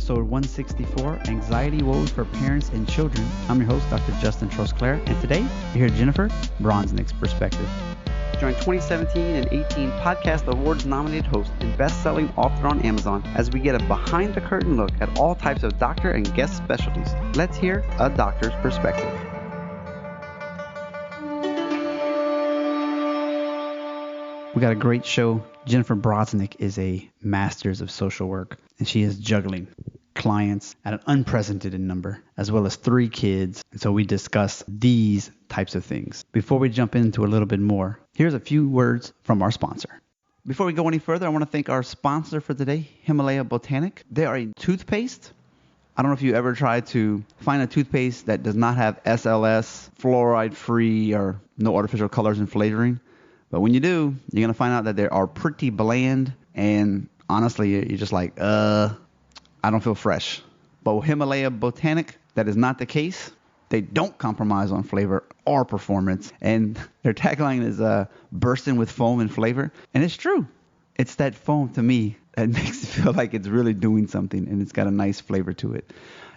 episode 164, Anxiety Woes for Parents and Children. I'm your host, Dr. Justin Trosclair, and today you hear Jennifer Bronsnick's perspective. Join 2017 and 18 Podcast Awards nominated host and best-selling author on Amazon as we get a behind-the-curtain look at all types of doctor and guest specialties. Let's hear a doctor's perspective. We got a great show. Jennifer Bronsnick is a master's of social work, and she is juggling clients at an unprecedented number, as well as 3 kids. And so we discuss these types of things. Before we jump into a little bit more, here's a few words from our sponsor. Before we go any further, I want to thank our sponsor for today, Himalaya Botanic. They are a toothpaste. I don't know if you ever tried to find a toothpaste that does not have SLS, fluoride-free, or no artificial colors and flavoring. But when you do, you're going to find out that they are pretty bland, and honestly, you're just like, I don't feel fresh. But with Himalaya Botanic, that is not the case. They don't compromise on flavor or performance, and their tagline is bursting with foam and flavor. And it's true. It's that foam, to me, that makes it feel like it's really doing something, and it's got a nice flavor to it.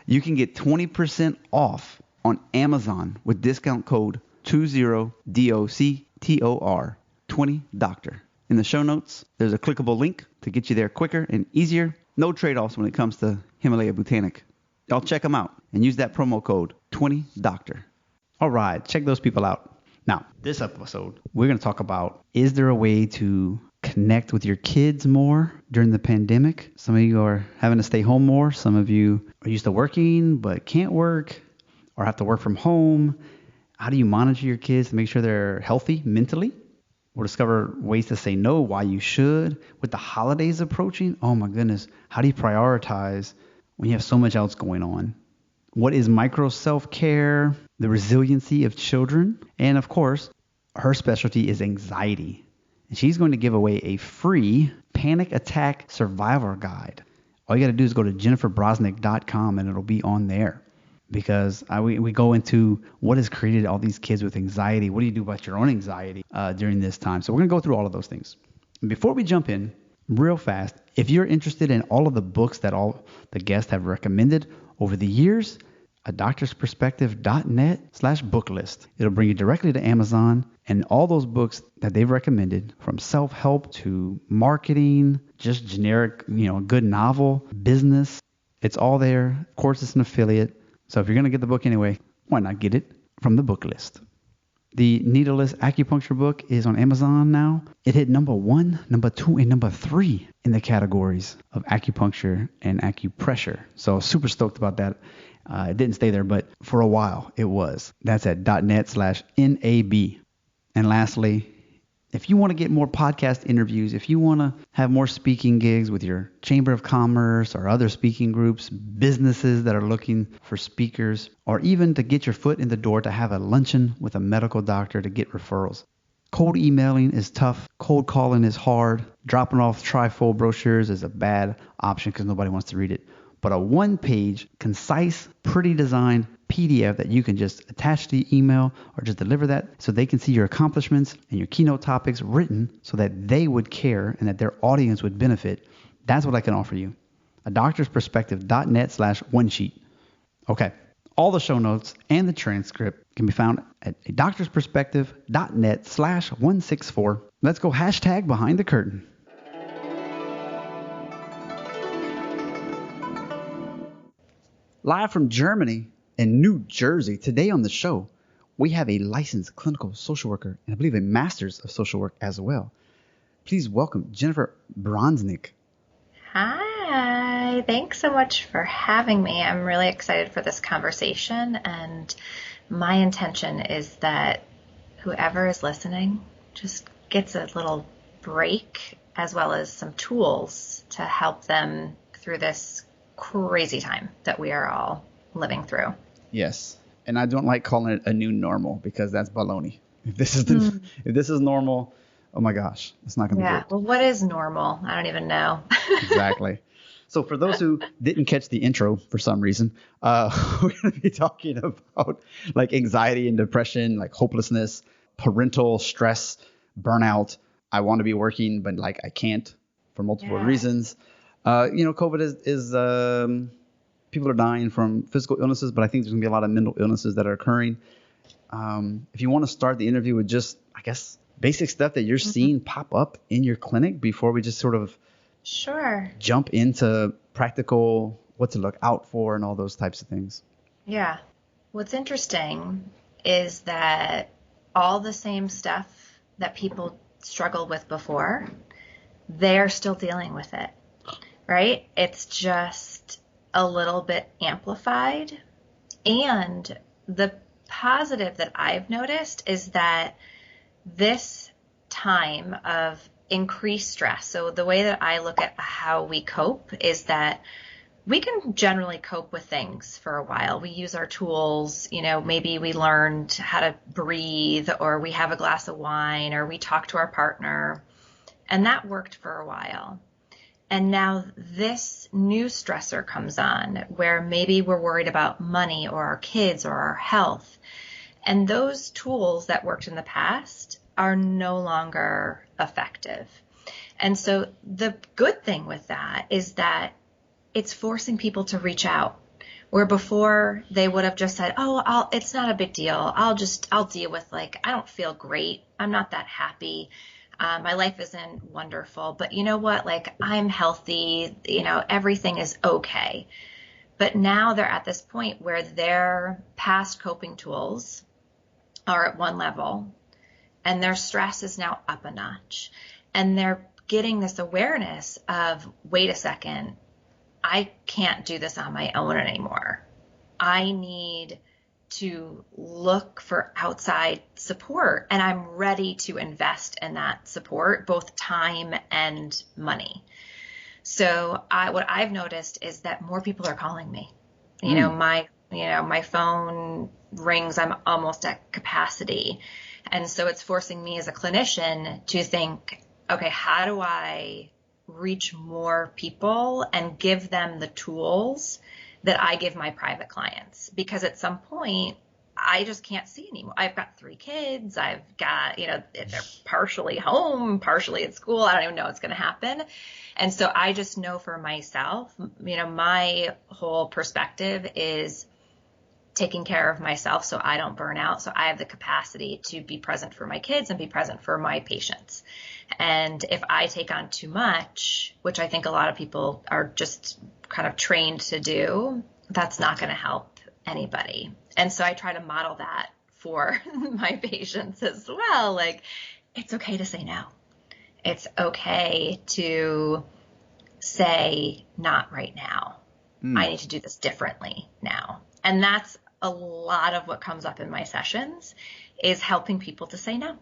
You can get 20% off on Amazon with discount code 20DOCTOR. 20 Doctor. In the show notes, there's a clickable link to get you there quicker and easier. No trade-offs when it comes to Himalaya Botanic. Y'all check them out and use that promo code 20 Doctor. All right, check those people out. Now, this episode, we're going to talk about, is there a way to connect with your kids more during the pandemic? Some of you are having to stay home more. Some of you are used to working but can't work or have to work from home. How do you monitor your kids to make sure they're healthy mentally? We'll discover ways to say no, why you should. With the holidays approaching, oh my goodness, how do you prioritize when you have so much else going on? What is micro self-care, the resiliency of children? And of course, her specialty is anxiety. And she's going to give away a free panic attack survivor guide. All you got to do is go to jenniferbronsnick.com and it'll be on there. Because we go into what has created all these kids with anxiety. What do you do about your own anxiety during this time? So we're going to go through all of those things. And before we jump in, real fast, if you're interested in all of the books that all the guests have recommended over the years, adoctorsperspective.net/book list. It'll bring you directly to Amazon, and all those books that they've recommended, from self-help to marketing, just generic, good novel, business, it's all there. Of course, it's an affiliate. So if you're going to get the book anyway, why not get it from the book list? The Needleless Acupuncture book is on Amazon now. It hit number 1, number 2, and number 3 in the categories of acupuncture and acupressure. So super stoked about that. It didn't stay there, but for a while it was. That's at .net/NAB. And lastly, if you want to get more podcast interviews, if you want to have more speaking gigs with your Chamber of Commerce or other speaking groups, businesses that are looking for speakers, or even to get your foot in the door to have a luncheon with a medical doctor to get referrals. Cold emailing is tough. Cold calling is hard. Dropping off trifold brochures is a bad option because nobody wants to read it. But a one-page, concise, pretty designed PDF that you can just attach to the email or just deliver that so they can see your accomplishments and your keynote topics written so that they would care and that their audience would benefit. That's what I can offer you. adoctorsperspective.net/one-sheet. Okay. All the show notes and the transcript can be found at adoctorsperspective.net/164. Let's go #behind the curtain. Live from Germany and New Jersey, today on the show, we have a licensed clinical social worker and I believe a master's of social work as well. Please welcome Jennifer Bronsnick. Hi, thanks so much for having me. I'm really excited for this conversation, and my intention is that whoever is listening just gets a little break as well as some tools to help them through this crazy time that we are all living through. Yes. And I don't like calling it a new normal because that's baloney. If this is normal, oh my gosh, it's not going to be good. Well, what is normal? I don't even know. Exactly. So for those who didn't catch the intro for some reason, we're going to be talking about like anxiety and depression, like hopelessness, parental stress, burnout. I want to be working, but like I can't for multiple reasons. COVID is people are dying from physical illnesses, but I think there's going to be a lot of mental illnesses that are occurring. If you want to start the interview with just, I guess, basic stuff that you're seeing pop up in your clinic before we just sort of jump into practical, what to look out for and all those types of things. Yeah. What's interesting is that all the same stuff that people struggled with before, they're still dealing with it, right? It's just a little bit amplified. And the positive that I've noticed is that this time of increased stress, so the way that I look at how we cope is that we can generally cope with things for a while. We use our tools, maybe we learned how to breathe, or we have a glass of wine, or we talk to our partner, and that worked for a while. And now this new stressor comes on where maybe we're worried about money or our kids or our health. And those tools that worked in the past are no longer effective. And so the good thing with that is that it's forcing people to reach out, where before they would have just said, it's not a big deal. I'll deal with, I don't feel great. I'm not that happy. My life isn't wonderful, but you know what? I'm healthy, everything is okay. But now they're at this point where their past coping tools are at one level and their stress is now up a notch. And they're getting this awareness of, wait a second, I can't do this on my own anymore. I need to look for outside support, and I'm ready to invest in that support, both time and money. So what I've noticed is that more people are calling me. My phone rings. I'm almost at capacity. And so it's forcing me as a clinician to think, okay, how do I reach more people and give them the tools that I give my private clients? Because at some point, I just can't see anymore. I've got 3 kids. I've got, they're partially home, partially at school. I don't even know what's going to happen. And so I just know for myself, my whole perspective is taking care of myself so I don't burn out. So I have the capacity to be present for my kids and be present for my patients. And if I take on too much, which I think a lot of people are just kind of trained to do, that's not going to help anybody. And so I try to model that for my patients as well. It's okay to say no. It's okay to say, not right now. I need to do this differently now. And that's a lot of what comes up in my sessions, is helping people to say no.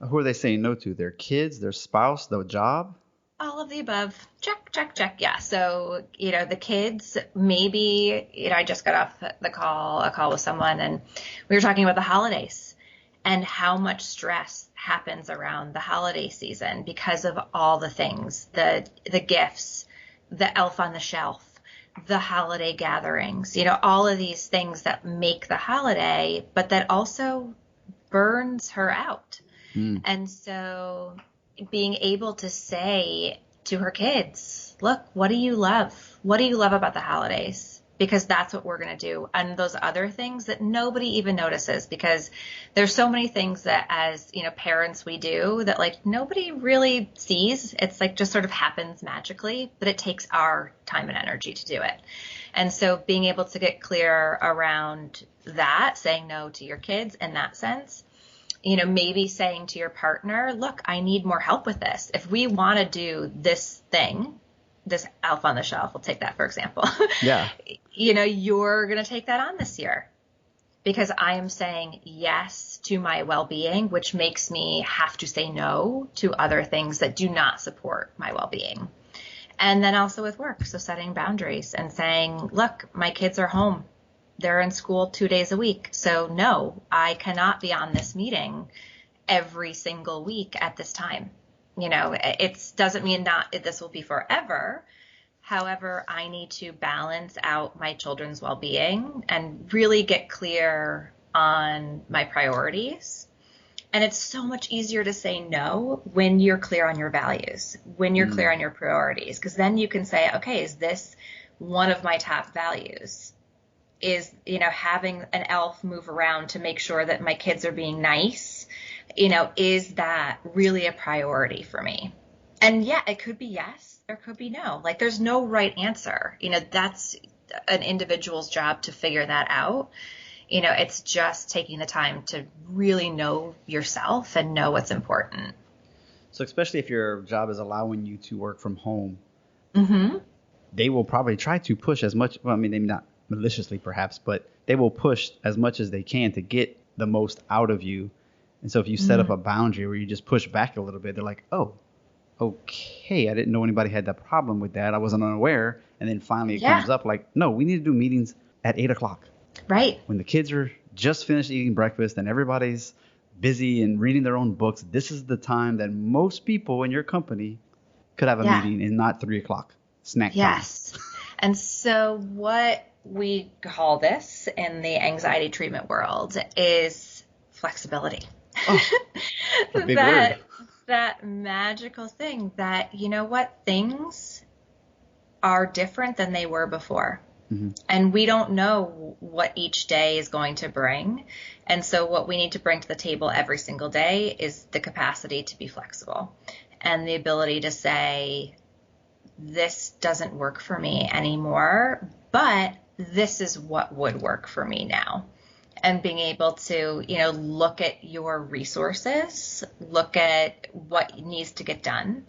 Who are they saying no to? Their kids, their spouse, their job? All of the above. Check, check, check. Yeah. So, the kids, maybe, I just got off a call with someone, and we were talking about the holidays and how much stress happens around the holiday season because of all the things, the gifts, the elf on the shelf, the holiday gatherings, all of these things that make the holiday, but that also burns her out. And so being able to say to her kids, look, what do you love? What do you love about the holidays? Because that's what we're going to do. And those other things that nobody even notices, because there's so many things that as, parents we do that nobody really sees. It's just sort of happens magically, but it takes our time and energy to do it. And so being able to get clear around that, saying no to your kids in that sense, maybe saying to your partner, look, I need more help with this. If we want to do this thing, this elf on the shelf, we'll take that for example. Yeah. You're going to take that on this year because I am saying yes to my well-being, which makes me have to say no to other things that do not support my well-being. And then also with work. So setting boundaries and saying, look, my kids are home. They're in school 2 days a week. So no, I cannot be on this meeting every single week at this time. It doesn't mean this will be forever. However, I need to balance out my children's well-being and really get clear on my priorities. And it's so much easier to say no when you're clear on your values, when you're clear on your priorities, because then you can say, okay, is this one of my top values is, having an elf move around to make sure that my kids are being nice, is that really a priority for me? And yeah, it could be yes, or it could be no. Like there's no right answer. That's an individual's job to figure that out. It's just taking the time to really know yourself and know what's important. So especially if your job is allowing you to work from home, Mm-hmm. they will probably try to push as much. Well, I mean, maybe not maliciously perhaps, but they will push as much as they can to get the most out of you. And so if you set up a boundary where you just push back a little bit, they're like, oh, okay, I didn't know anybody had that problem with that. I wasn't unaware. And then finally it comes up like, no, we need to do meetings at 8:00. Right. When the kids are just finished eating breakfast and everybody's busy and reading their own books, this is the time that most people in your company could have a meeting and not 3:00 snack time. Yes. And so what we call this in the anxiety treatment world is flexibility. Oh, a big word. That magical thing that, things are different than they were before. Mm-hmm. And we don't know what each day is going to bring. And so what we need to bring to the table every single day is the capacity to be flexible and the ability to say, this doesn't work for me anymore, but this is what would work for me now. And being able to, look at your resources, look at what needs to get done,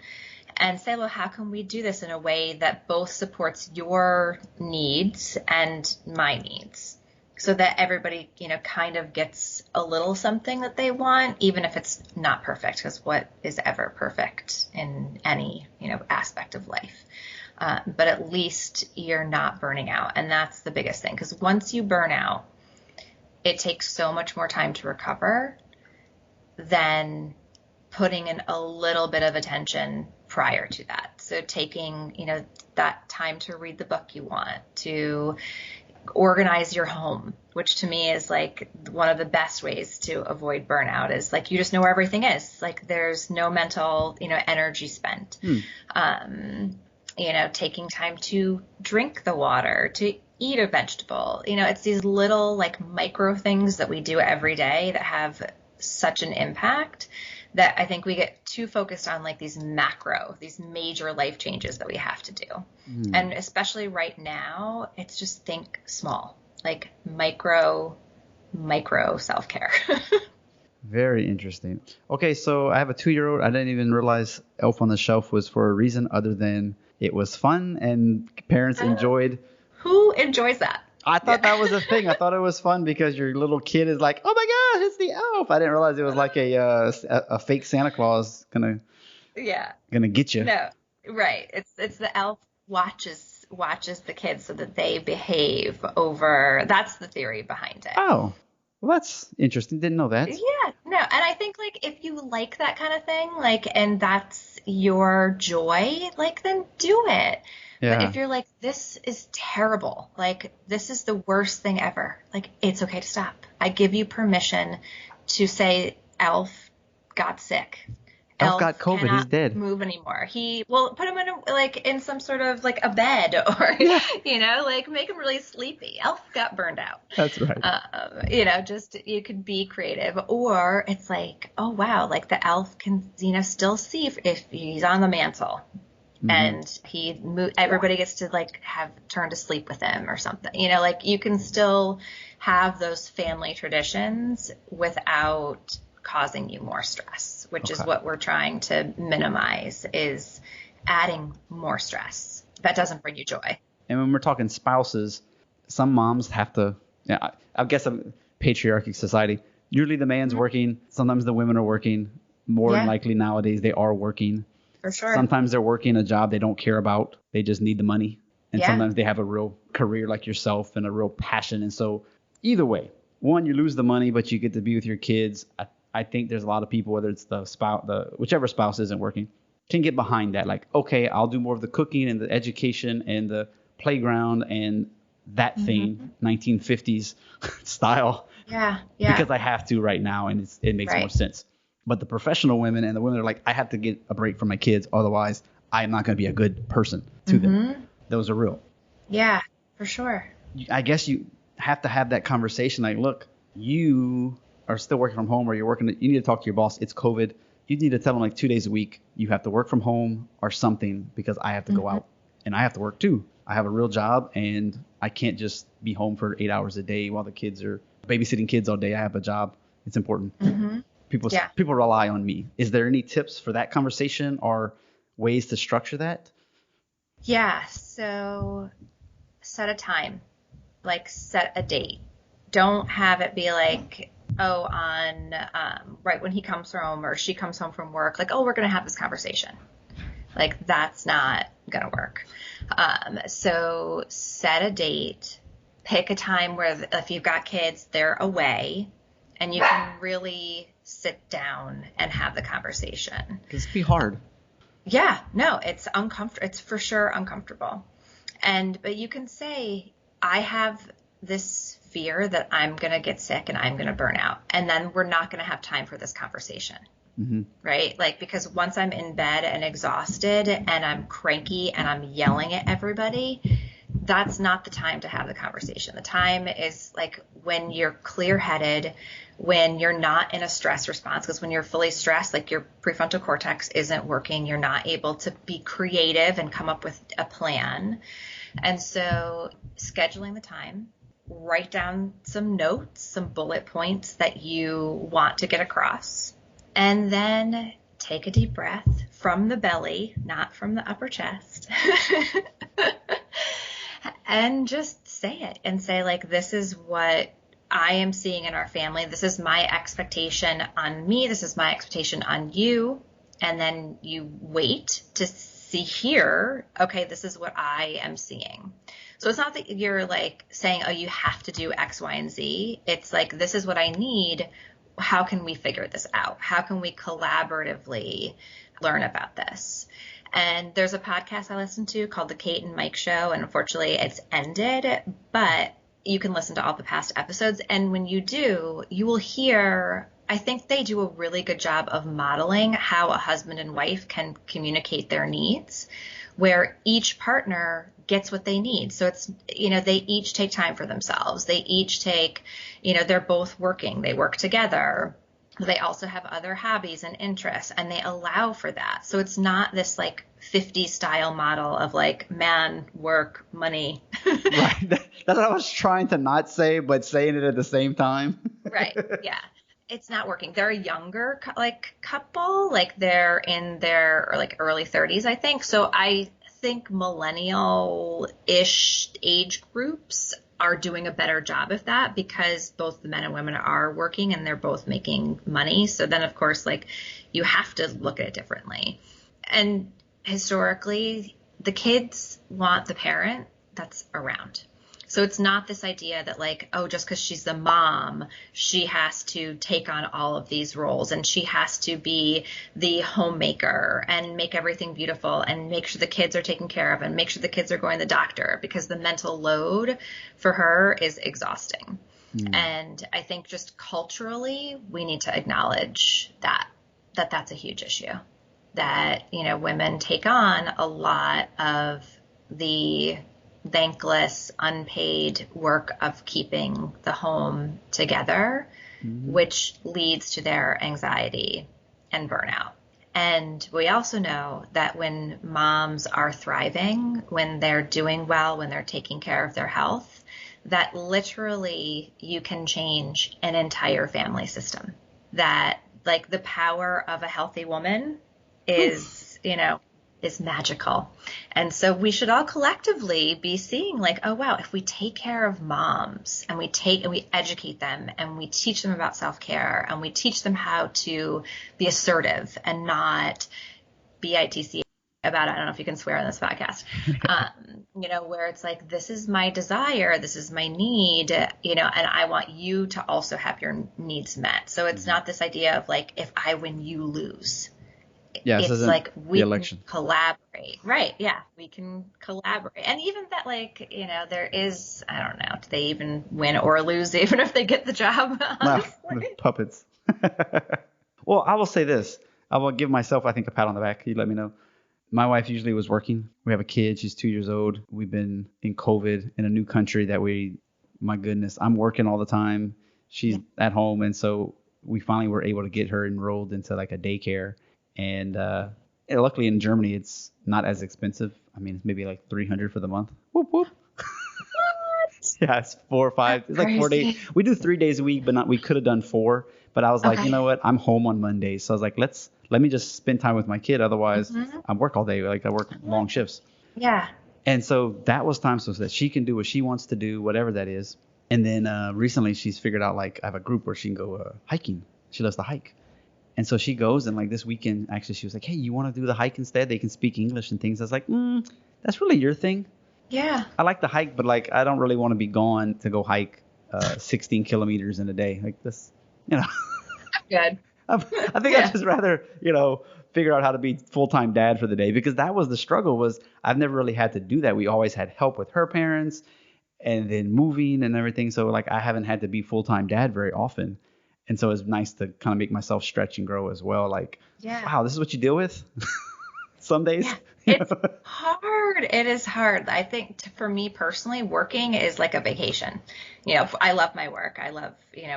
and say, well, how can we do this in a way that both supports your needs and my needs, so that everybody, kind of gets a little something that they want, even if it's not perfect, because what is ever perfect in any, aspect of life? But at least you're not burning out. And that's the biggest thing, because once you burn out, it takes so much more time to recover than putting in a little bit of attention prior to that. So taking, that time to read the book you want, to organize your home, which to me is like one of the best ways to avoid burnout, is like you just know where everything is. Like there's no mental, energy spent. Taking time to drink the water, to eat a vegetable. It's these little like micro things that we do every day that have such an impact that I think we get too focused on like these major life changes that we have to do. And especially right now, it's just think small, like micro self-care. Very interesting. Okay, so I have a 2-year-old. I didn't even realize Elf on the Shelf was for a reason other than it was fun and parents enjoyed. Who enjoys that? I thought that was a thing. I thought it was fun because your little kid is like, oh my gosh, it's the elf. I didn't realize it was like a fake Santa Claus gonna get you. No, right. It's the elf watches the kids so that they behave over. That's the theory behind it. Oh, well, that's interesting. Didn't know that. Yeah, no, and I think like if you like that kind of thing, like, and that's your joy, like, then do it. Yeah. But if you're like, this is terrible, like, this is the worst thing ever, like, it's okay to stop. I give you permission to say, Elf got sick. Elf got COVID. He's dead. Move anymore. Put him in some sort of like a bed, or like make him really sleepy. Elf got burned out. That's right. Just you could be creative, or it's like, oh wow, like the elf can still see if he's on the mantle, and everybody gets to like have turn to sleep with him or something. Like you can still have those family traditions without causing you more stress, which is what we're trying to minimize, is adding more stress. That doesn't bring you joy. And when we're talking spouses, some moms have to, I guess a patriarchic society, usually the man's working, sometimes the women are working. More than likely nowadays they are working. For sure. Sometimes they're working a job they don't care about. They just need the money. And sometimes they have a real career like yourself and a real passion. And so either way, one, you lose the money, but you get to be with your kids. I think there's a lot of people, whether it's the spouse, whichever spouse isn't working, can get behind that. Like, okay, I'll do more of the cooking and the education and the playground and that thing, 1950s style. Yeah. Because I have to right now, and it makes more sense. But the professional women and the women are like, I have to get a break from my kids, otherwise I am not going to be a good person to them. Those are real. Yeah, for sure. I guess you have to have that conversation. Like, look, you are still working from home, or you're working. You need to talk to your boss. It's COVID. You need to tell them like 2 days a week you have to work from home or something, because I have to go Hmm. out and I have to work too. I have a real job, and I can't just be home for 8 hours a day while the kids are babysitting kids all day. I have a job. It's important. Hmm. Yeah. People rely on me. Is there any tips for that conversation or ways to structure that? Yeah. So set a time, like set a date. Don't have it be like, oh, on right when he comes home or she comes home from work, like, oh, we're going to have this conversation. Like, that's not going to work. So set a date, pick a time where if you've got kids, they're away and you can really sit down and have the conversation. Because it'd be hard. Yeah, no, it's uncomfortable. It's for sure uncomfortable. But you can say, I have this fear that I'm going to get sick and I'm going to burn out. And then we're not going to have time for this conversation. Mm-hmm. Right? Like, because once I'm in bed and exhausted and I'm cranky and I'm yelling at everybody, that's not the time to have the conversation. The time is like when you're clear headed, when you're not in a stress response, because when you're fully stressed, like your prefrontal cortex isn't working, you're not able to be creative and come up with a plan. And so scheduling the time, write down some notes, some bullet points that you want to get across, and then take a deep breath from the belly, not from the upper chest. And just say it and say, like, this is what I am seeing in our family. This is my expectation on me. This is my expectation on you. And then you wait to see here, okay, this is what I am seeing. So it's not that you're like saying, oh, you have to do X, Y, and Z. It's like, this is what I need. How can we figure this out? How can we collaboratively learn about this? And there's a podcast I listen to called The Kate and Mike Show, and unfortunately it's ended, but you can listen to all the past episodes. And when you do, you will hear, I think they do a really good job of modeling how a husband and wife can communicate their needs, where each partner gets what they need. So it's, they each take time for themselves. They each take, they're both working, they work together. They also have other hobbies and interests, and they allow for that. So it's not this like 50s style model of like man, work, money. Right. That's what I was trying to not say, but saying it at the same time. Right. Yeah. It's not working. They're a younger couple, like they're in their like early 30s, I think. So I think millennial-ish age groups are doing a better job of that, because both the men and women are working and they're both making money. So then, of course, like you have to look at it differently. And historically, the kids want the parent that's around. So it's not this idea that like, oh, just because she's the mom, she has to take on all of these roles and she has to be the homemaker and make everything beautiful and make sure the kids are taken care of and make sure the kids are going to the doctor, because the mental load for her is exhausting. And I think just culturally, we need to acknowledge that's a huge issue, that, women take on a lot of the thankless, unpaid work of keeping the home together, which leads to their anxiety and burnout. And we also know that when moms are thriving, when they're doing well, when they're taking care of their health, that literally you can change an entire family system. That like the power of a healthy woman is, is magical. And so we should all collectively be seeing like, oh, wow, if we take care of moms and we educate them and we teach them about self-care and we teach them how to be assertive and not BITC about it. I don't know if you can swear on this podcast, where it's like, this is my desire, this is my need, and I want you to also have your needs met. So it's not this idea of like, if I win, you lose. Yeah, it's like we can collaborate. Right. Yeah. We can collaborate. And even that, like, there is, I don't know, do they even win or lose even if they get the job? No, puppets. Well, I will say this. I will give myself, I think, a pat on the back. You let me know. My wife usually was working. We have a kid. She's 2 years old. We've been in COVID in a new country that my goodness, I'm working all the time. She's at home. And so we finally were able to get her enrolled into like a daycare. And luckily in Germany, it's not as expensive. I mean, it's maybe like 300 for the month. Whoop, whoop. Yeah, it's 4 or 5. It's like 4 days. We do 3 days a week, but we could have done 4. But I was like, you know what? I'm home on Mondays. So I was like, let me just spend time with my kid. Otherwise, I work all day. Like I work long shifts. Yeah. And so that was time so that she can do what she wants to do, whatever that is. And then recently she's figured out like I have a group where she can go hiking. She loves to hike. And so she goes, and like this weekend, actually, she was like, hey, you want to do the hike instead? They can speak English and things. I was like, that's really your thing. Yeah. I like to hike, but like I don't really want to be gone to go hike 16 kilometers in a day. Like this, you know. Good. I think I'd just rather, figure out how to be full-time dad for the day, because that was the struggle. Was I've never really had to do that. We always had help with her parents and then moving and everything. So like I haven't had to be full-time dad very often. And so it's nice to kind of make myself stretch and grow as well. Like, wow, this is what you deal with some days. Yeah. It's hard. It is hard. I think for me personally, working is like a vacation. I love my work. I love,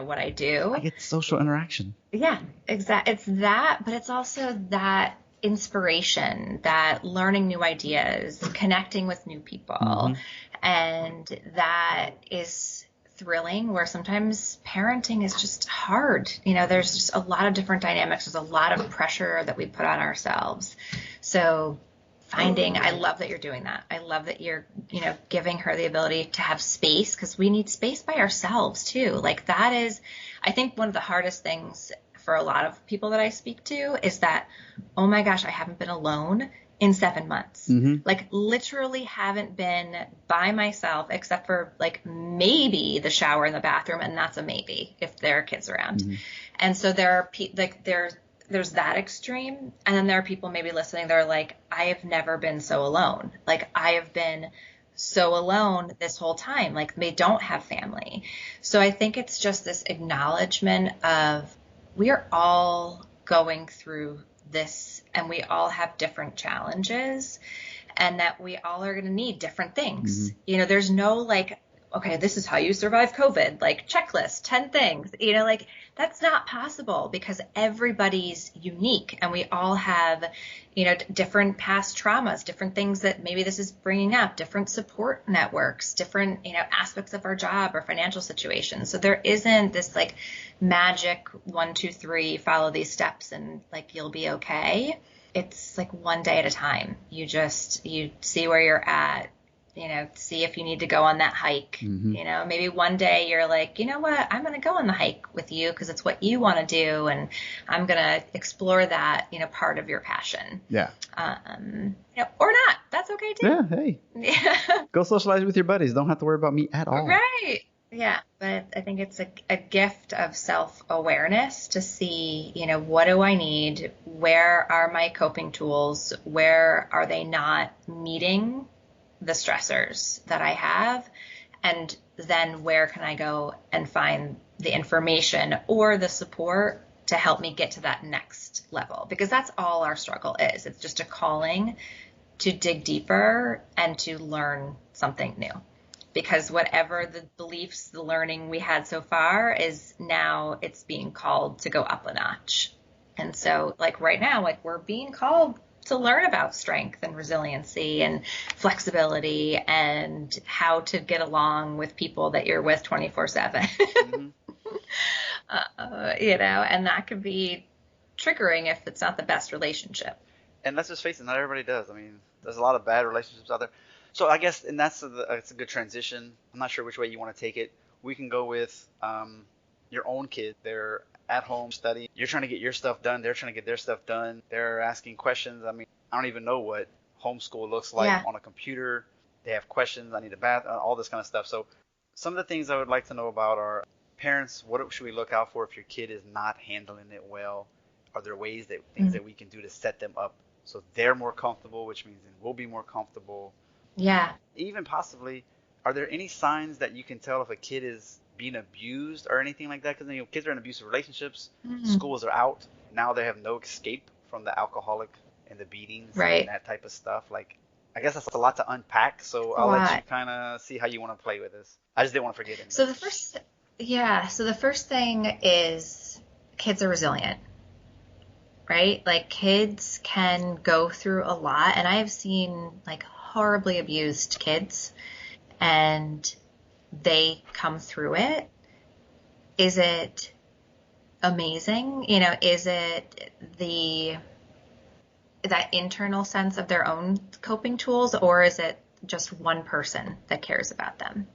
what I do. I get social interaction. Yeah, exactly. It's that, but it's also that inspiration, that learning new ideas, connecting with new people. And that is thrilling, where sometimes parenting is just hard. There's just a lot of different dynamics. There's a lot of pressure that we put on ourselves. So I love that you're doing that. I love that you're, giving her the ability to have space, because we need space by ourselves too. Like that is, I think, one of the hardest things for a lot of people that I speak to is that, oh my gosh, I haven't been alone in 7 months. Like literally haven't been by myself, except for like maybe the shower and the bathroom. And that's a maybe if there are kids around. And so there are there's that extreme. And then there are people maybe listening that are like, I have never been so alone. Like I have been so alone this whole time. Like they don't have family. So I think it's just this acknowledgement of we are all going through this, and we all have different challenges, and that we all are going to need different things. There's no like, okay, this is how you survive COVID, like checklist, 10 things, like that's not possible, because everybody's unique, and we all have, different past traumas, different things that maybe this is bringing up, different support networks, different, aspects of our job or financial situations. So there isn't this like magic 1, 2, 3, follow these steps and like you'll be okay. It's like one day at a time. You see where you're at. See if you need to go on that hike. Maybe one day you're like, you know what, I'm going to go on the hike with you because it's what you want to do. And I'm going to explore that, part of your passion. Yeah. Or not. That's okay too. Yeah. Hey. Go socialize with your buddies. Don't have to worry about me at all. Right. Yeah. But I think it's a gift of self-awareness to see, what do I need? Where are my coping tools? Where are they not meeting the stressors that I have? And then where can I go and find the information or the support to help me get to that next level? Because that's all our struggle is. It's just a calling to dig deeper and to learn something new. Because whatever the beliefs, the learning we had so far is now it's being called to go up a notch. And so like right now, like we're being called to learn about strength and resiliency and flexibility and how to get along with people that you're with 24/7. And that could be triggering if it's not the best relationship. And let's just face it, not everybody does. I mean, there's a lot of bad relationships out there. So I guess, and it's a good transition. I'm not sure which way you want to take it. We can go with your own kid. They're at home studying. You're trying to get your stuff done. They're trying to get their stuff done. They're asking questions. I mean, I don't even know what homeschool looks like on a computer. They have questions. I need a bath, all this kind of stuff. So some of the things I would like to know about are parents, what should we look out for if your kid is not handling it well? Are there things that we can do to set them up so they're more comfortable, which means then we'll be more comfortable? Yeah. Even possibly, are there any signs that you can tell if a kid is being abused or anything like that? Because kids are in abusive relationships, schools are out, now they have no escape from the alcoholic and the beatings and Right. that type of stuff. Like, I guess that's a lot to unpack. So A I'll let you lot. kind of see how you want to play with this. I just didn't want to forget So anything. the first, yeah, so the first thing is kids are resilient, right? Like kids can go through a lot, and I have seen like horribly abused kids, and they come through it. Is it amazing? Is it that internal sense of their own coping tools, or is it just one person that cares about them?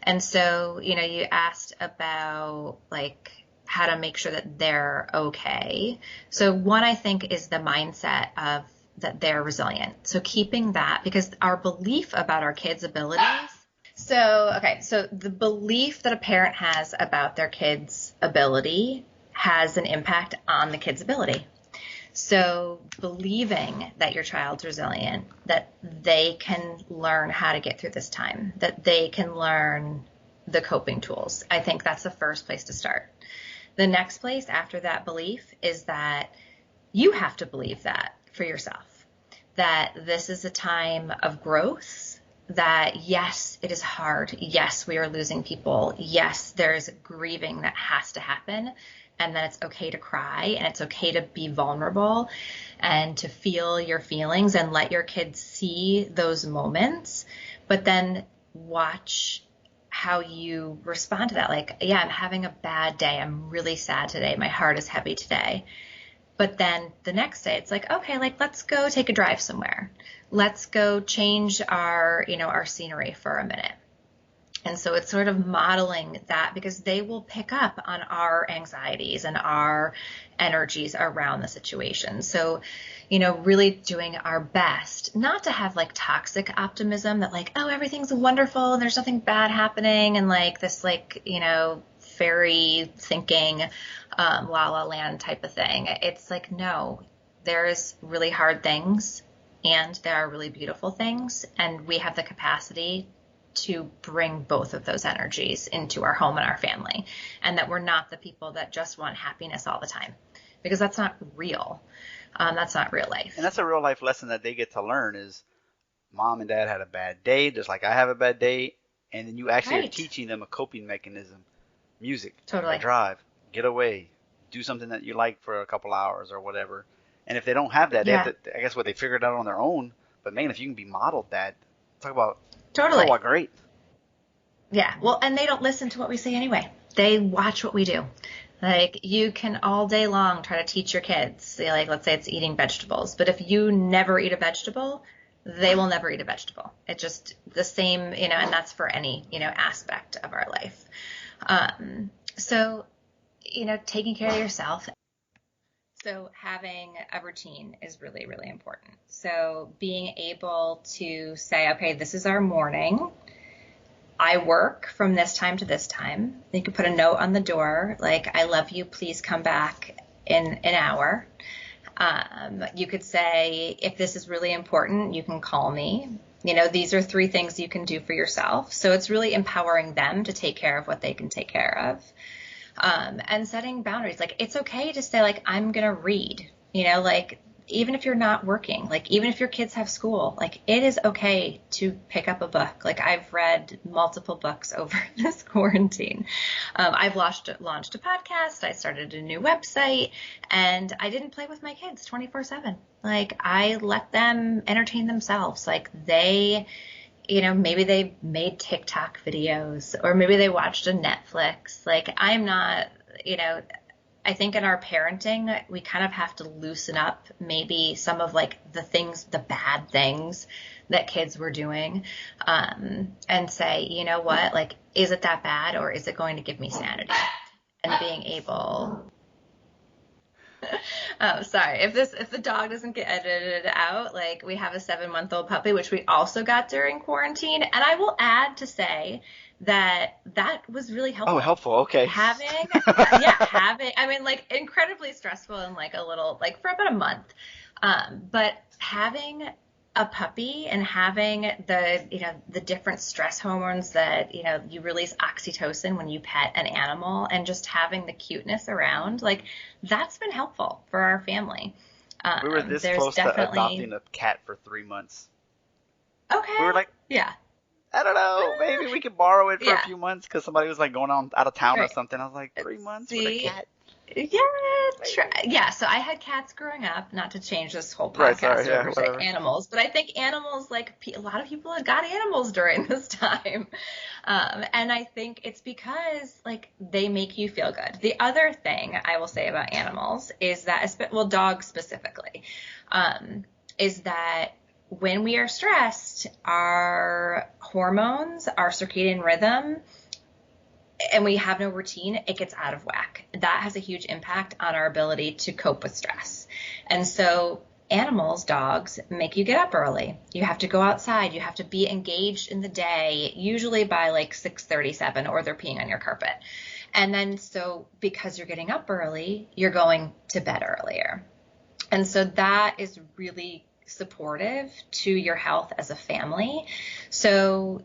And so, you asked about like how to make sure that they're okay. So one, I think, is the mindset of that they're resilient. So keeping that, because our belief about our kids' abilities. So the belief that a parent has about their kid's ability has an impact on the kid's ability. So believing that your child's resilient, that they can learn how to get through this time, that they can learn the coping tools, I think that's the first place to start. The next place after that belief is that you have to believe that for yourself, that this is a time of growth, that yes, it is hard. Yes, we are losing people. Yes, there's grieving that has to happen, and that it's okay to cry, and it's okay to be vulnerable and to feel your feelings and let your kids see those moments, but then watch how you respond to that. Like, yeah, I'm having a bad day. I'm really sad today. My heart is heavy today. But then the next day it's like, okay, like let's go take a drive somewhere. Let's go change our scenery for a minute. And so it's sort of modeling that, because they will pick up on our anxieties and our energies around the situation. So, really doing our best not to have like toxic optimism that like, oh, everything's wonderful and there's nothing bad happening, and like this like, fairy thinking, la la land type of thing. It's like, no, there's really hard things and there are really beautiful things, and we have the capacity to bring both of those energies into our home and our family, and that we're not the people that just want happiness all the time, because that's not real. That's not real life. And that's a real life lesson that they get to learn is mom and dad had a bad day, just like I have a bad day. And then you actually are Right. teaching them a coping mechanism. Music, Totally. a drive, get away, do something that you like for a couple hours or whatever. And if they don't have that, they have Yeah, to, I guess what they figured out on their own. But man, if you can be modeled that, talk about, talk totally. about great. Yeah. Well, and they don't listen to what we say anyway. They watch what we do. Like, you can all day long try to teach your kids, say, like, let's say it's eating vegetables, but if you never eat a vegetable, they will never eat a vegetable. It's just the same, and that's for any, aspect of our life. So, taking care of yourself. So having a routine is really, really important. So being able to say, okay, this is our morning. I work from this time to this time. You could put a note on the door, like, I love you, please come back in an hour. You could say, if this is really important, you can call me. These are 3 things you can do for yourself. So it's really empowering them to take care of what they can take care of. And setting boundaries. Like, it's okay to say, like, I'm going to read, like, even if you're not working, like, even if your kids have school, like, it is okay to pick up a book. Like, I've read multiple books over this quarantine. I've launched a podcast. I started a new website, and I didn't play with my kids 24/7. Like, I let them entertain themselves. Like, they, maybe they made TikTok videos, or maybe they watched a Netflix. Like, I'm not, I think in our parenting, we kind of have to loosen up maybe some of like the bad things that kids were doing, and say, you know what, like, is it that bad, or is it going to give me sanity? And being able, oh, sorry. If the dog doesn't get edited out, like, we have a 7-month-old puppy, which we also got during quarantine. And I will add to say that was really Oh, helpful. helpful. Okay. I mean, like, incredibly stressful and like a little, like, for about a month. But having a puppy and having the different stress hormones that, you release oxytocin when you pet an animal, and just having the cuteness around, like, that's been helpful for our family. We were this There's close to definitely adopting a cat for 3 months. We were okay, like, yeah, I don't know, maybe we could borrow it for a yeah, few months because somebody was like going on out of town or right. something. I was like, 3 months with a See, cat? yeah, yeah. So I had cats growing up. Not to change this whole Right, sorry, podcast yeah, over to whatever. animals, but I think animals, like a lot of people have got animals during this time, and I think it's because like they make you feel good. The other thing I will say about animals is that, well, dogs specifically, is that when we are stressed, our hormones, our circadian rhythm, and we have no routine, it gets out of whack. That has a huge impact on our ability to cope with stress. And so animals, dogs, make you get up early. You have to go outside. You have to be engaged in the day, usually by like 6:37, or they're peeing on your carpet. And then so because you're getting up early, you're going to bed earlier. And so that is really supportive to your health as a family. So,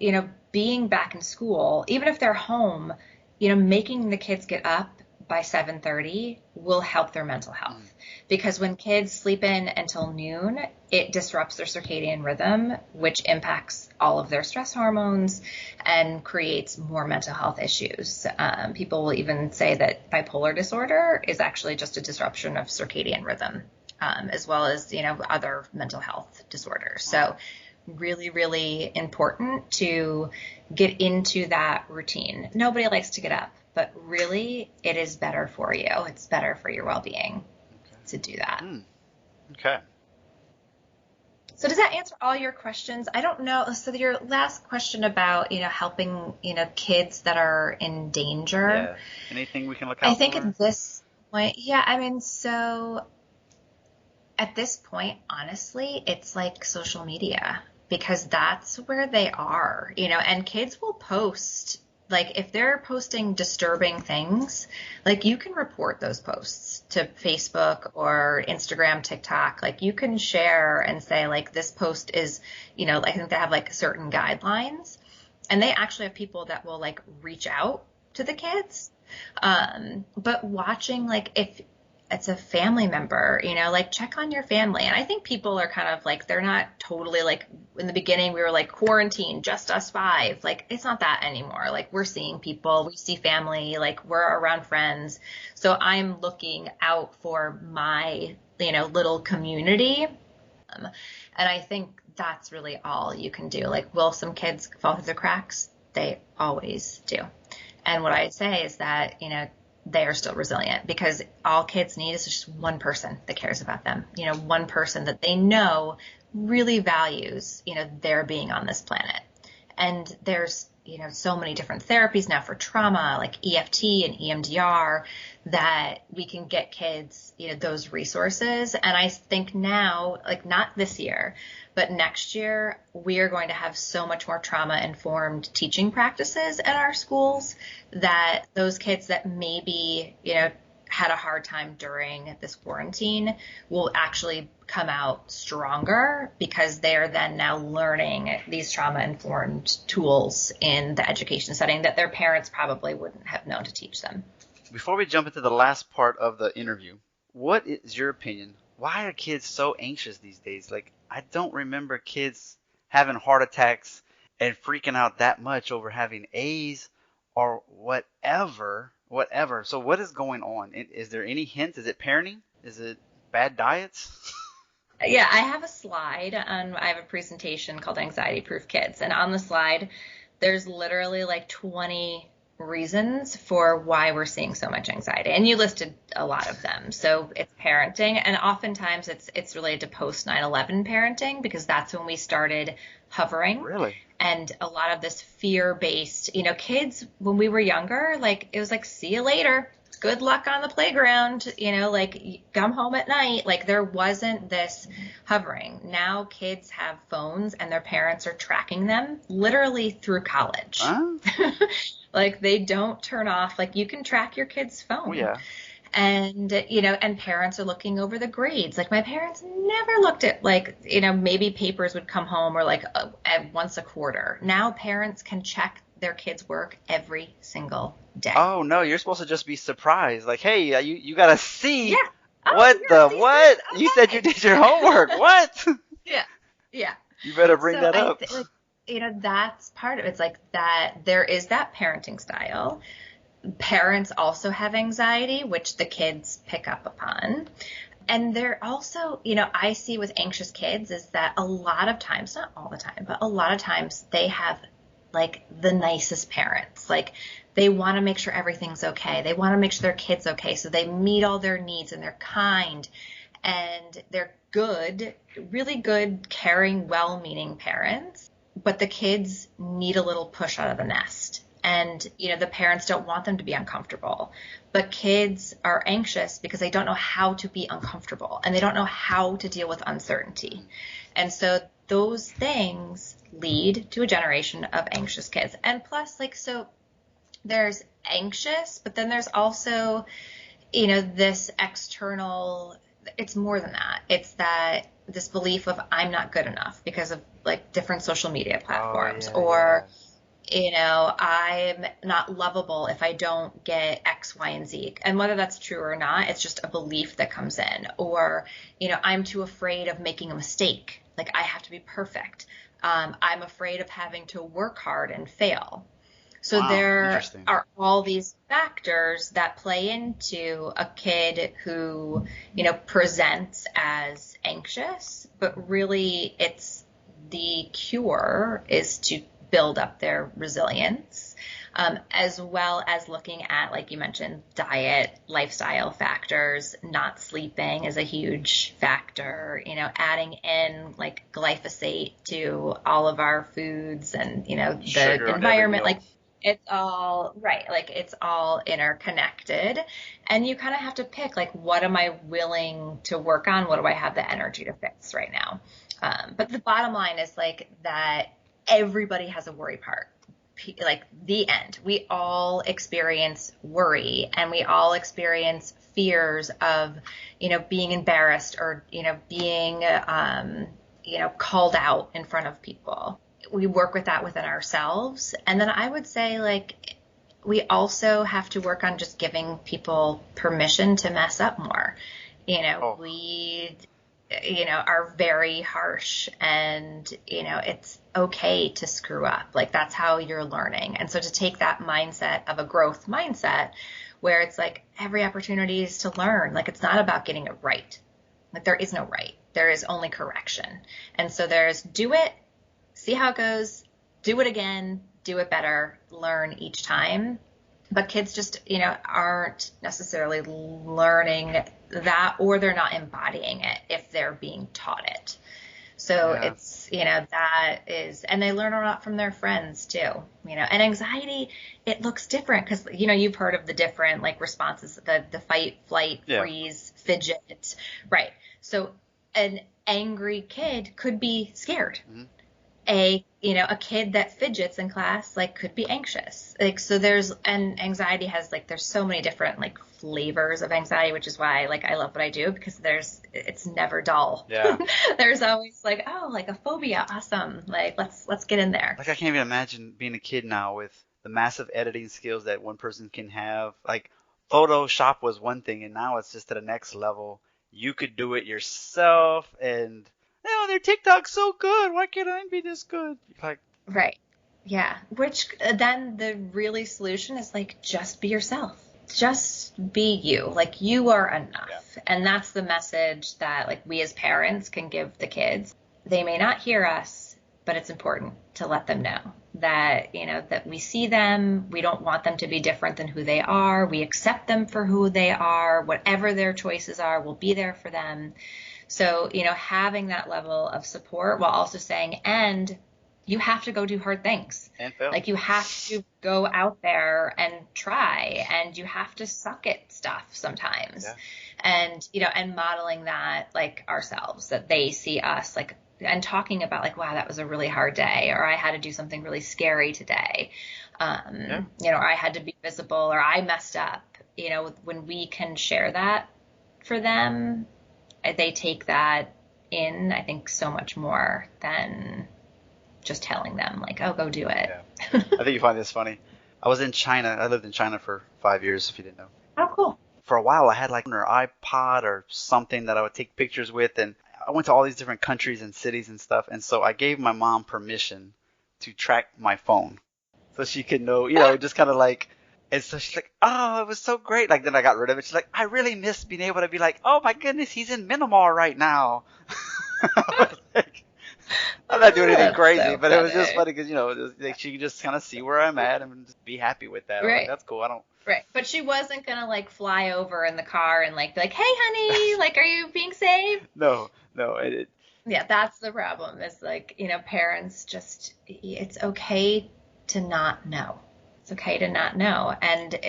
being back in school, even if they're home, making the kids get up by 7:30 will help their mental health. Because when kids sleep in until noon, it disrupts their circadian rhythm, which impacts all of their stress hormones and creates more mental health issues. People will even say that bipolar disorder is actually just a disruption of circadian rhythm. As well as, other mental health disorders. So really, really important to get into that routine. Nobody likes to get up, but really it is better for you. It's better for your well-being to do that. Okay. So does that answer all your questions? I don't know. So your last question about, helping, kids that are in danger. Yeah. Anything we can look out for? I think at this point, yeah, I mean, so at this point, honestly, it's like social media, because that's where they are, and kids will post, like if they're posting disturbing things, like you can report those posts to Facebook or Instagram, TikTok, like you can share and say like this post is, I think they have like certain guidelines, and they actually have people that will like reach out to the kids. But watching, like if it's a family member, like check on your family. And I think people are kind of like, they're not totally like, in the beginning we were like quarantine, just us five. Like it's not that anymore. Like we're seeing people, we see family, like we're around friends. So I'm looking out for my, little community. And I think that's really all you can do. Like, will some kids fall through the cracks? They always do. And what I say is that, they are still resilient, because all kids need is just one person that cares about them, one person that they know really values, their being on this planet. And there's, so many different therapies now for trauma, like EFT and EMDR, that we can get kids, those resources. And I think now, like not this year, but next year, we are going to have so much more trauma-informed teaching practices in our schools, that those kids that maybe, had a hard time during this quarantine will actually come out stronger, because they are then now learning these trauma-informed tools in the education setting that their parents probably wouldn't have known to teach them. Before we jump into the last part of the interview, what is your opinion? Why are kids so anxious these days? Like, I don't remember kids having heart attacks and freaking out that much over having A's or whatever. So what is going on? Is there any hint? Is it parenting? Is it bad diets? Yeah, I have a slide I have a presentation called Anxiety Proof Kids. And on the slide, there's literally like 20 reasons for why we're seeing so much anxiety. And you listed a lot of them. So it's parenting, and oftentimes it's related to post 9/11 parenting, because that's when we started hovering. Really? And a lot of this fear-based, kids, when we were younger, like it was like, see you later. Good luck on the playground, like come home at night. Like there wasn't this hovering. Now kids have phones and their parents are tracking them literally through college. Huh? Like they don't turn off. Like you can track your kid's phone. Oh, yeah. And, and parents are looking over the grades. Like my parents never looked at like, maybe papers would come home or like once a quarter. Now parents can check their kids' work every single day. Oh, no, you're supposed to just be surprised. Like, hey, you got to see. Yeah. Oh, What you're the decent. what? You said you did your homework. What? Yeah. Yeah. You better bring So that up. like, that's part of it. It's like that there is that parenting style. Parents also have anxiety, which the kids pick up upon. And they're also, I see with anxious kids is that a lot of times, not all the time, but a lot of times they have like the nicest parents. Like they want to make sure everything's okay. They want to make sure their kid's okay. So they meet all their needs and they're kind and they're good, really good, caring, well-meaning parents. But the kids need a little push out of the nest. And, the parents don't want them to be uncomfortable. But kids are anxious because they don't know how to be uncomfortable and they don't know how to deal with uncertainty. And so those things lead to a generation of anxious kids. And plus, so there's anxious, but then there's also, this external, it's more than that. It's that this belief of I'm not good enough because of like different social media platforms or I'm not lovable if I don't get X, Y, and Z. And whether that's true or not, it's just a belief that comes in. Or, I'm too afraid of making a mistake. Like I have to be perfect. I'm afraid of having to work hard and fail. So there are all these factors that play into a kid who, presents as anxious, but really it's the cure is to build up their resilience, as well as looking at, like you mentioned, diet, lifestyle factors. Not sleeping is a huge factor, adding in like glyphosate to all of our foods and, the environment, like it's all right. Like it's all interconnected and you kind of have to pick like, what am I willing to work on? What do I have the energy to fix right now? But the bottom line is like that everybody has a worry part, like the end. We all experience worry and we all experience fears of, being embarrassed or, being, called out in front of people. We work with that within ourselves. And then I would say like, we also have to work on just giving people permission to mess up more. We are very harsh and, it's okay to screw up. Like that's how you're learning. And so to take that mindset of a growth mindset where it's like every opportunity is to learn, like it's not about getting it right. Like there is no right. There is only correction. And so there's do it, see how it goes, do it again, do it better, learn each time. But kids just, aren't necessarily learning that, or they're not embodying it if they're being taught it. So it's, that is, and they learn a lot from their friends too, and anxiety, it looks different because, you've heard of the different like responses, the fight, flight, freeze, fidget, right? So an angry kid could be scared. Mm-hmm. A kid that fidgets in class, like could be anxious. Like, so and anxiety has like, there's so many different like flavors of anxiety, which is why like I love what I do because it's never dull. Yeah. There's always like, oh, like a phobia. Awesome. Like, let's get in there. Like I can't even imagine being a kid now with the massive editing skills that one person can have. Like Photoshop was one thing and now it's just to the next level. You could do it yourself and their TikTok's so good. Why can't I be this good? Like, right. Yeah. Which then the really solution is like, just be yourself. Just be you. Like you are enough. Yeah. And that's the message that like we as parents can give the kids. They may not hear us, but it's important to let them know that, that we see them. We don't want them to be different than who they are. We accept them for who they are. Whatever their choices are, we'll be there for them. So, having that level of support while also saying, and you have to go do hard things. And fail. Like you have to go out there and try and you have to suck at stuff sometimes. Yeah. And, and modeling that like ourselves, that they see us like, and talking about like, wow, that was a really hard day, or I had to do something really scary today. Or I had to be visible, or I messed up, when we can share that for them, they take that in, I think, so much more than just telling them like, oh, go do it. Yeah. I think you find this funny. I was in China. I lived in China for 5 years, if you didn't know. Oh, cool. for a while I had like an iPod or something that I would take pictures with, and I went to all these different countries and cities and stuff, and so I gave my mom permission to track my phone so she could know, just kind of like, and so she's like, oh, it was so great. Like, then I got rid of it. She's like, I really miss being able to be like, oh my goodness, he's in Myanmar right now. I was like, I'm not doing anything That's crazy, so but it was just funny. funny because, like, she could just kind of see where I'm at and just be happy with that. I was like, Right. that's cool. I don't. Right. But she wasn't going to like fly over in the car and like be like, hey, honey, like, are you being safe? No. Yeah, that's the problem is like, parents just, it's okay to not know. It's okay to not know. And,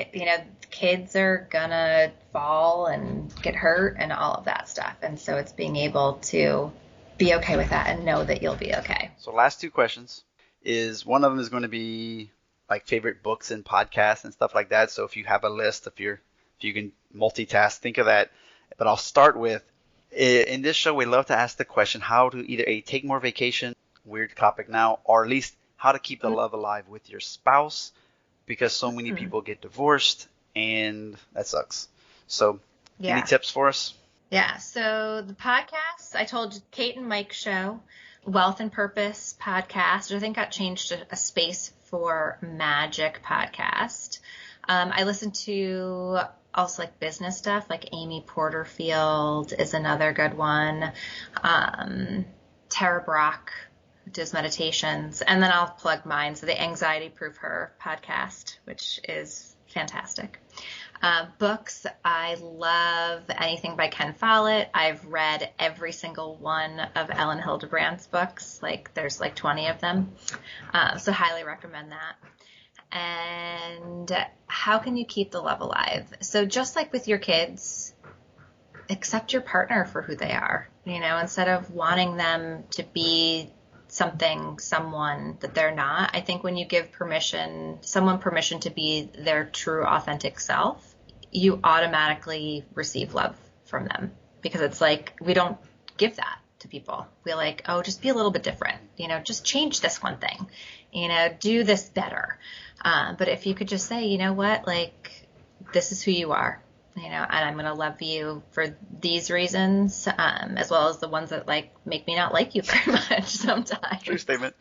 kids are going to fall and get hurt and all of that stuff. And so it's being able to be okay with that and know that you'll be okay. So last two questions is one of them is going to be like favorite books and podcasts and stuff like that. So if you have a list, if you can multitask, think of that. But I'll start with, in this show, we love to ask the question how to either take more vacation, weird topic now, or at least how to keep the love alive with your spouse, because so many people get divorced and that sucks. So any tips for us? Yeah. So the podcasts, I told you, Kate and Mike show, Wealth and Purpose podcast, which I think got changed to a space for Magic podcast. I listen to also like business stuff, like Amy Porterfield is another good one. Tara Brach does meditations, and then I'll plug mine. So the Anxiety Proof Her podcast, which is fantastic. Books, I love anything by Ken Follett. I've read every single one of Ellen Hildebrand's books. Like there's like 20 of them. So highly recommend that. And how can you keep the love alive? So just like with your kids, accept your partner for who they are, instead of wanting them to be someone that they're not. I think when you give someone permission to be their true authentic self, you automatically receive love from them, because it's like, we don't give that to people. We're like, oh, just be a little bit different, just change this one thing, do this better. But if you could just say, you know what, like, this is who you are, and I'm going to love you for these reasons, as well as the ones that like make me not like you very much sometimes. True statement.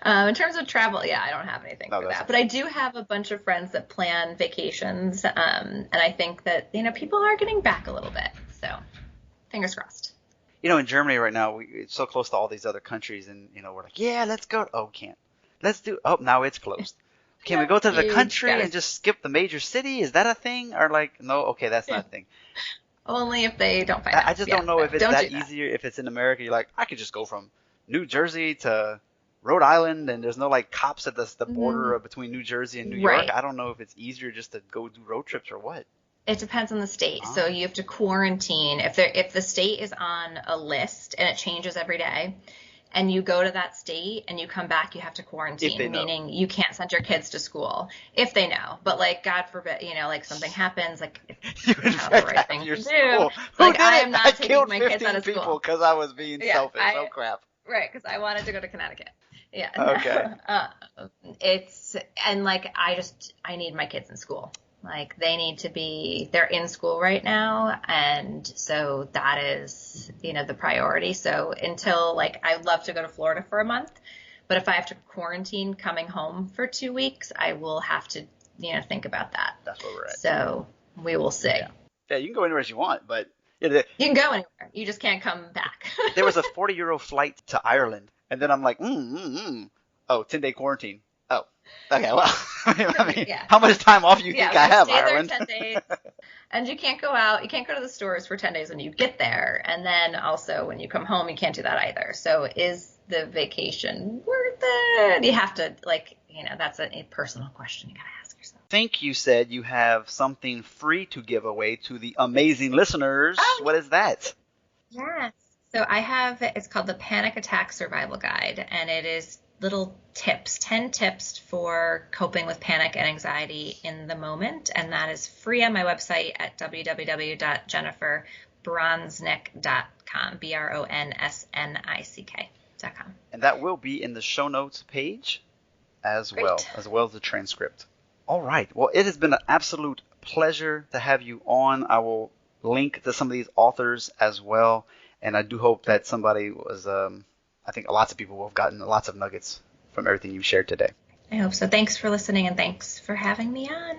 In terms of travel, I don't have anything for that. But I do have a bunch of friends that plan vacations, and I think that, people are getting back a little bit. So fingers crossed. In Germany right now, it's so close to all these other countries, and, we're like, yeah, let's go. Oh, can't. Now it's closed. Can we go to the country and just skip the major city? Is that a thing? Or like, no, okay, that's not a thing. Only if they don't find I just don't know if it's that easier. If it's in America, you're like, I could just go from New Jersey to Rhode Island, and there's no like cops at the border between New Jersey and New York. I don't know if it's easier just to go do road trips or what. It depends on the state. So you have to quarantine. If the state is on a list and it changes every day, and you go to that state and you come back, you have to quarantine, meaning you can't send your kids to school if they know. But like, God forbid, like something happens, like it's not the right thing to do. Like I am not taking my kids out of school because I was being selfish. Oh crap! Right, because I wanted to go to Connecticut. Yeah. Okay. I need my kids in school. Like they're in school right now. And so that is, the priority. So until I'd love to go to Florida for a month, but if I have to quarantine coming home for 2 weeks, I will have to, think about that. That's where we're at. So we will see. Yeah, you can go anywhere you want, but you can go anywhere. You just can't come back. There was a 40-euro flight to Ireland. And then I'm like, 10-day quarantine. Oh, okay. Well, how much time off do you think I have, stay Ireland? There 10 days, and you can't go out. You can't go to the stores for 10 days when you get there, and then also when you come home, you can't do that either. So, is the vacation worth it? You have to that's a personal question you gotta ask yourself. I think you said you have something free to give away to the amazing listeners. Oh. What is that? Yes. So it's called the Panic Attack Survival Guide, and it is little tips, 10 tips for coping with panic and anxiety in the moment. And that is free on my website at www.jenniferbronsnick.com, BRONSNICK.com. And that will be in the show notes page as well as the transcript. All right. Well, it has been an absolute pleasure to have you on. I will link to some of these authors as well. And I do hope that somebody was, I think lots of people will have gotten lots of nuggets from everything you've shared today. I hope so. Thanks for listening, and thanks for having me on.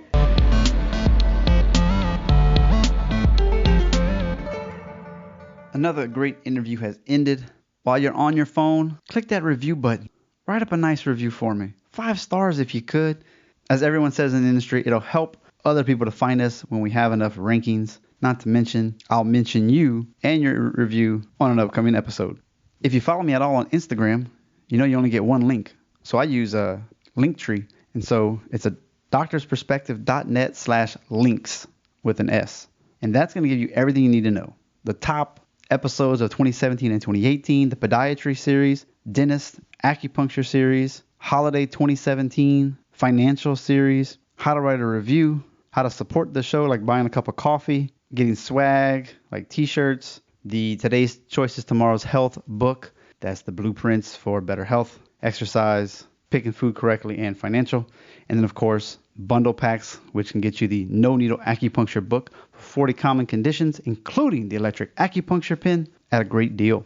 Another great interview has ended. While you're on your phone, click that review button. Write up a nice review for me. 5 stars if you could. As everyone says in the industry, it'll help other people to find us when we have enough rankings. Not to mention, I'll mention you and your review on an upcoming episode. If you follow me at all on Instagram, you know you only get one link. So I use a Linktree. And so it's a doctorsperspective.net/links with an S. And that's going to give you everything you need to know. The top episodes of 2017 and 2018, the podiatry series, dentist, acupuncture series, holiday 2017, financial series, how to write a review, how to support the show like buying a cup of coffee, getting swag like t-shirts, the Today's Choices Tomorrow's Health book, that's the blueprints for better health, exercise, picking food correctly, and financial. And then of course, bundle packs, which can get you the no needle acupuncture book for 40 common conditions, including the electric acupuncture pin at a great deal.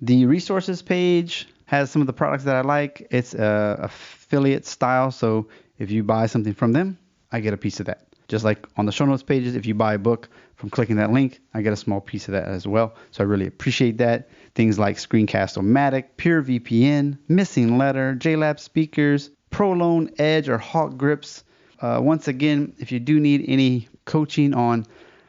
The resources page has some of the products that I like. It's affiliate style, so if you buy something from them, I get a piece of that. Just like on the show notes pages, if you buy a book from clicking that link, I get a small piece of that as well. So I really appreciate that. Things like Screencast-O-Matic, Pure VPN, Missing Letter, JLab speakers, ProLone, Edge, or Hawk grips. Once again, if you do need any coaching on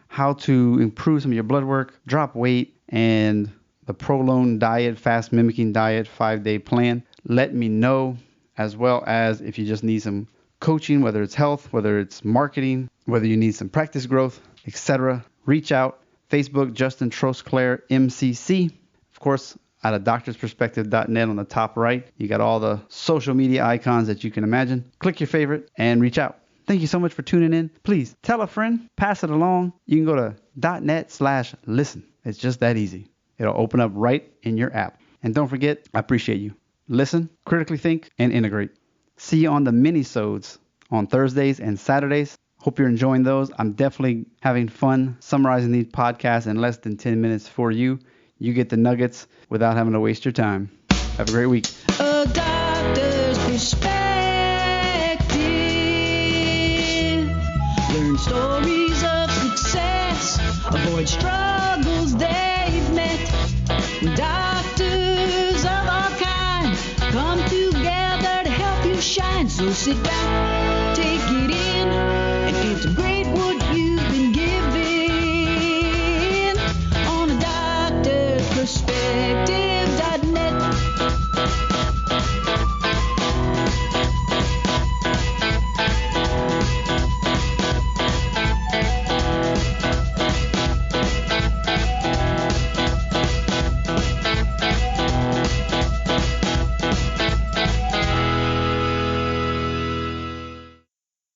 how to improve some of your blood work, drop weight, and the ProLone diet, fast mimicking diet 5-day plan, let me know. As well as if you just need some coaching, whether it's health, whether it's marketing, whether you need some practice growth, etc. Reach out. Facebook, Justin Trosclair, MCC. Of course, at a doctorsperspective.net on the top right, you got all the social media icons that you can imagine. Click your favorite and reach out. Thank you so much for tuning in. Please tell a friend, pass it along. You can go to .net/listen. It's just that easy. It'll open up right in your app. And don't forget, I appreciate you. Listen, critically think, and integrate. See you on the mini-sodes on Thursdays and Saturdays. Hope you're enjoying those. I'm definitely having fun summarizing these podcasts in less than 10 minutes for you. You get the nuggets without having to waste your time. Have a great week. A doctor's perspective. Learn stories of success. Avoid struggles they've met. Doctors of all kinds come together to help you shine. So sit down